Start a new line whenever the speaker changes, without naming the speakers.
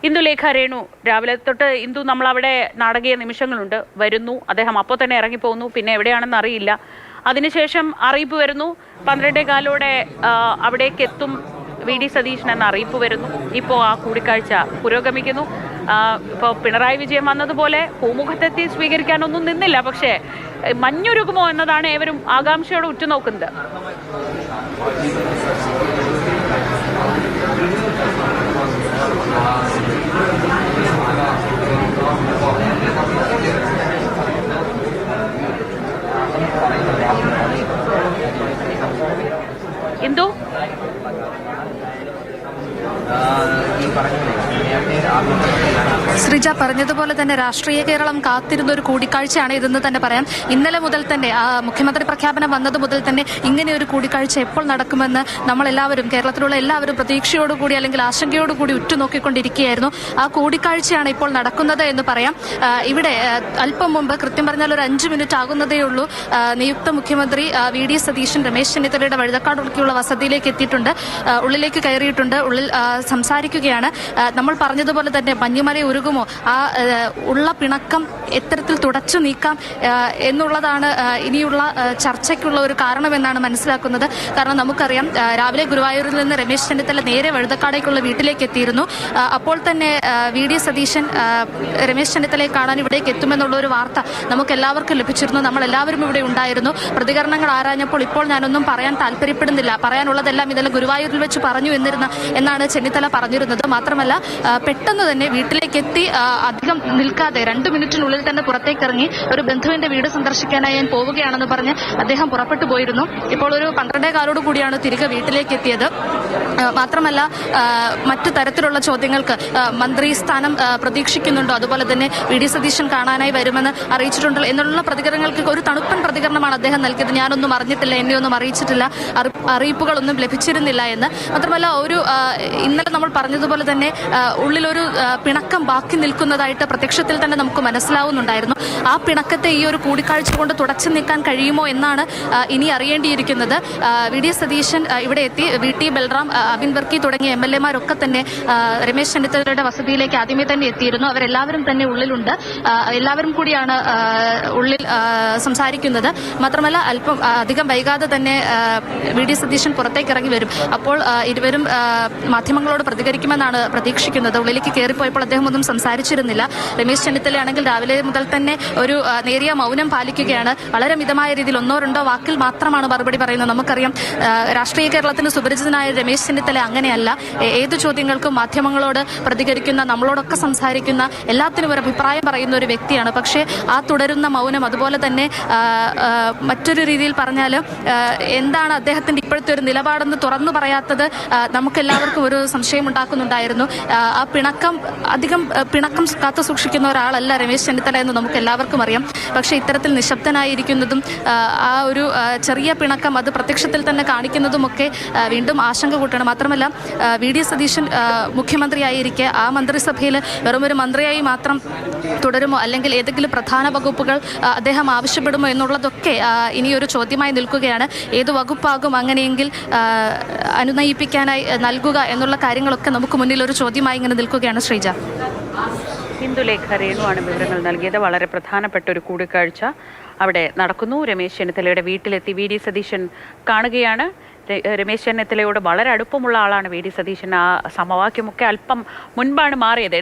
ഇന്ദുലേഖ രേണു രാവിലെ തൊട്ട് ഇന്ദു നമ്മളവിടെ നാടകീയ നിമിഷങ്ങളുണ്ട്. വരുന്നു, അദ്ദേഹം അപ്പോൾ തന്നെ ഇറങ്ങിപ്പോകുന്നു, പിന്നെ എവിടെയാണെന്ന് അറിയില്ല. അതിനുശേഷം അറിയിപ്പ് വരുന്നു 12:15 അവിടേക്ക് എത്തും വി.ഡി. സതീശൻ എന്ന അറിയിപ്പ് വരുന്നു. ഇപ്പോൾ ആ കൂടിക്കാഴ്ച പുരോഗമിക്കുന്നു. ഇപ്പോൾ പിണറായി വിജയൻ വന്നതുപോലെ പൂമുഖത്തെത്തി സ്വീകരിക്കാനൊന്നും നിന്നില്ല. പക്ഷേ മഞ്ഞുരുകുമോ എന്നതാണ് ഏവരും ആകാംക്ഷയോടെ ഉറ്റുനോക്കുന്നത്. ഇന്ദു
ശ്രീജ പറഞ്ഞതുപോലെ തന്നെ രാഷ്ട്രീയ കേരളം കാത്തിരുന്ന ഒരു കൂടിക്കാഴ്ചയാണ് ഇതെന്ന് തന്നെ പറയാം. ഇന്നലെ മുതൽ തന്നെ മുഖ്യമന്ത്രി പ്രഖ്യാപനം വന്നത് മുതൽ തന്നെ ഇങ്ങനെ ഒരു കൂടിക്കാഴ്ച എപ്പോൾ നടക്കുമെന്ന് നമ്മളെല്ലാവരും, കേരളത്തിലുള്ള എല്ലാവരും പ്രതീക്ഷയോടുകൂടി അല്ലെങ്കിൽ ആശങ്കയോടുകൂടി ഉറ്റുനോക്കിക്കൊണ്ടിരിക്കുകയായിരുന്നു. ആ കൂടിക്കാഴ്ചയാണ് ഇപ്പോൾ നടക്കുന്നത് എന്ന് പറയാം. ഇവിടെ അല്പം മുമ്പ്, കൃത്യം പറഞ്ഞാൽ ഒരു 5 മിനിറ്റ് ആകുന്നതേയുള്ളൂ, നിയുക്ത മുഖ്യമന്ത്രി വി.ഡി. സതീശൻ രമേശ് ചെന്നിത്തലയുടെ വഴുതക്കാടുള്ള വസതിയിലേക്ക് എത്തിയിട്ടുണ്ട്. ഉള്ളിലേക്ക് കയറിയിട്ടുണ്ട്. ഉള്ളിൽ സംസാരിക്കുകയാണ്. നമ്മൾ പറഞ്ഞതുപോലെ തന്നെ മഞ്ഞുമല ഉരുകുമോ, ആ ഉള്ള പിണക്കം എത്തരത്തിൽ തുടച്ചു നീക്കാം എന്നുള്ളതാണ് ഇനിയുള്ള ചർച്ചയ്ക്കുള്ള ഒരു കാരണമെന്നാണ് മനസ്സിലാക്കുന്നത്. കാരണം നമുക്കറിയാം, രാവിലെ ഗുരുവായൂരിൽ നിന്ന് രമേശ് ചെന്നിത്തല നേരെ വഴുതക്കാടേക്കുള്ള വീട്ടിലേക്ക് എത്തിയിരുന്നു. അപ്പോൾ തന്നെ വി.ഡി. സതീശൻ രമേശ് ചെന്നിത്തലയെ കാണാൻ ഇവിടേക്ക് എത്തുമെന്നുള്ള ഒരു വാർത്ത നമുക്ക് എല്ലാവർക്കും ലഭിച്ചിരുന്നു. നമ്മളെല്ലാവരും ഇവിടെ ഉണ്ടായിരുന്നു. പ്രതികരണങ്ങൾ ആരാഞ്ഞപ്പോൾ ഇപ്പോൾ ഞാനൊന്നും പറയാൻ താല്പര്യപ്പെടുന്നില്ല, പറയാനുള്ളതെല്ലാം ഇതെല്ലാം ഗുരുവായൂരിൽ വെച്ച് പറഞ്ഞു എന്നാണ് ചെന്നിത്തല പറഞ്ഞിരുന്നത്. മാത്രമല്ല, പെട്ടെന്ന് തന്നെ വീട്ടിലേക്ക് എത്തി അധികം നിൽക്കാതെ 2 മിനിറ്റിനുള്ളിൽ തന്നെ പുറത്തേക്ക് ഇറങ്ങി ഒരു ബന്ധുവിന്റെ വീട് സന്ദർശിക്കാനായി ഞാൻ പോവുകയാണെന്ന് പറഞ്ഞ് അദ്ദേഹം പുറപ്പെട്ടു പോയിരുന്നു. ഇപ്പോൾ ഒരു 12:15 കൂടിയാണ് തിരികെ വീട്ടിലേക്ക് എത്തിയത്. മാത്രമല്ല, മറ്റു തരത്തിലുള്ള ചോദ്യങ്ങൾക്ക് മന്ത്രി സ്ഥാനം പ്രതീക്ഷിക്കുന്നുണ്ടോ, അതുപോലെ തന്നെ വി.ഡി. സതീശൻ കാണാനായി വരുമെന്ന് അറിയിച്ചിട്ടുണ്ടോ എന്നുള്ള പ്രതികരണങ്ങൾക്ക് ഒരു തണുപ്പൻ പ്രതികരണമാണ് അദ്ദേഹം നൽകിയത്. ഞാനൊന്നും അറിഞ്ഞിട്ടില്ല, എന്നെ ഒന്നും അറിയിച്ചിട്ടില്ല, അറിയിപ്പുകളൊന്നും ലഭിച്ചിരുന്നില്ല എന്ന്. മാത്രമല്ല, ഇന്നലെ നമ്മൾ പറഞ്ഞതുപോലെ തന്നെ ഉള്ളിലൊരു പിണക്കം ബാക്കി നിൽക്കുന്നതായിട്ട് പ്രത്യക്ഷത്തിൽ തന്നെ നമുക്ക് മനസ്സിലാവുന്നുണ്ടായിരുന്നു. ആ പിണക്കത്തെ ഈ ഒരു കൂടിക്കാഴ്ച കൊണ്ട് തുടച്ചു നീക്കാൻ കഴിയുമോ എന്നാണ് ഇനി അറിയേണ്ടിയിരിക്കുന്നത്. വി.ഡി. സതീശൻ ഇവിടെ എത്തി. വി.ടി. ബൽറാം, അബിൻ വർക്കി തുടങ്ങിയ MLA-മാരൊക്കെ തന്നെ രമേശ് ചെന്നിത്തലയുടെ വസതിയിലേക്ക് ആദ്യമേ തന്നെ എത്തിയിരുന്നു. അവരെല്ലാവരും തന്നെ ഉള്ളിലുണ്ട്. എല്ലാവരും കൂടിയാണ് ഉള്ളിൽ സംസാരിക്കുന്നത്. മാത്രമല്ല, അധികം വൈകാതെ തന്നെ വി.ഡി. സതീശൻ പുറത്തേക്ക് ഇറങ്ങി വരും. അപ്പോൾ ഇരുവരും മാധ്യമങ്ങളോട് പ്രതികരിക്കുമെന്നാണ് പ്രതീക്ഷിക്കുന്നത്. ഉള്ളിലേക്ക് കയറിപ്പോയപ്പോൾ അദ്ദേഹം ഒന്നും സംസാരിച്ചിരുന്നില്ല. രമേശ് ചെന്നിത്തലയാണെങ്കിൽ രാവിലെ മുതൽ തന്നെ ഒരു നേരിയ മൗനം പാലിക്കുകയാണ്. വളരെ മിതമായ രീതിയിൽ 1-2 വാക്കിൽ മാത്രമാണ് മറുപടി പറയുന്നത്. നമുക്കറിയാം, രാഷ്ട്രീയ കേരളത്തിന് സുപരിചിതനായ രമേശ് ചെന്നിത്തല അങ്ങനെയല്ല. ഏതു ചോദ്യങ്ങൾക്കും മാധ്യമങ്ങളോട് പ്രതികരിക്കുന്ന, നമ്മളോടൊക്കെ സംസാരിക്കുന്ന, എല്ലാത്തിനും ഒരു അഭിപ്രായം പറയുന്ന ഒരു വ്യക്തിയാണ്. പക്ഷേ ആ തുടരുന്ന മൗനം, അതുപോലെ തന്നെ മറ്റൊരു രീതിയിൽ പറഞ്ഞാൽ എന്താണ് അദ്ദേഹത്തിന്റെ ഇപ്പോഴത്തെ ഒരു നിലപാടെന്ന് തുറന്നു പറയാത്തത് നമുക്കെല്ലാവർക്കും ഒരു സംശയം ഉണ്ടാക്കുന്നുണ്ടായിരുന്നു. ആ അധികം പിണക്കം കാത്തു സൂക്ഷിക്കുന്ന ഒരാളല്ല രമേശ് ചെന്നിത്തല എന്ന് നമുക്ക് എല്ലാവർക്കും അറിയാം. പക്ഷേ ഇത്തരത്തിൽ നിശബ്ദനായിരിക്കുന്നതും ആ ഒരു ചെറിയ പിണക്കം അത് പ്രത്യക്ഷത്തിൽ തന്നെ കാണിക്കുന്നതുമൊക്കെ വീണ്ടും ആശങ്ക കൂട്ടണം. മാത്രമല്ല, വി.ഡി. സതീശൻ മുഖ്യമന്ത്രിയായിരിക്കെ ആ മന്ത്രിസഭയിൽ വെറുമൊരു മന്ത്രിയായി മാത്രം തുടരുമോ, അല്ലെങ്കിൽ ഏതെങ്കിലും പ്രധാന വകുപ്പുകൾ അദ്ദേഹം ആവശ്യപ്പെടുമോ എന്നുള്ളതൊക്കെ ഇനിയൊരു ചോദ്യമായി നിൽക്കുകയാണ്. ഏത് വകുപ്പാകും അങ്ങനെയെങ്കിൽ അനുനയിപ്പിക്കാനായി നൽകുക എന്നുള്ള കാര്യങ്ങളൊക്കെ നമുക്ക് മുന്നിൽ ഒരു ചോദ്യമായി ഇങ്ങനെ നിൽക്കുകയാണ്. ശ്രീജ,
ഇന്ദുലേഖ രേണുവാണ് വിവരങ്ങൾ നൽകിയത്. വളരെ പ്രധാനപ്പെട്ട ഒരു കൂടിക്കാഴ്ച അവിടെ നടക്കുന്നു. രമേശ് ചെന്നിത്തലയുടെ വീട്ടിലെത്തി വി.ഡി. സതീശൻ കാണുകയാണ്. രമേശ് ചെന്നിത്തലയോട് വളരെ അടുപ്പമുള്ള ആളാണ് വി.ഡി. സതീശൻ. ആ സമവാക്യമൊക്കെ അല്പം മുൻപാണ് മാറിയത്.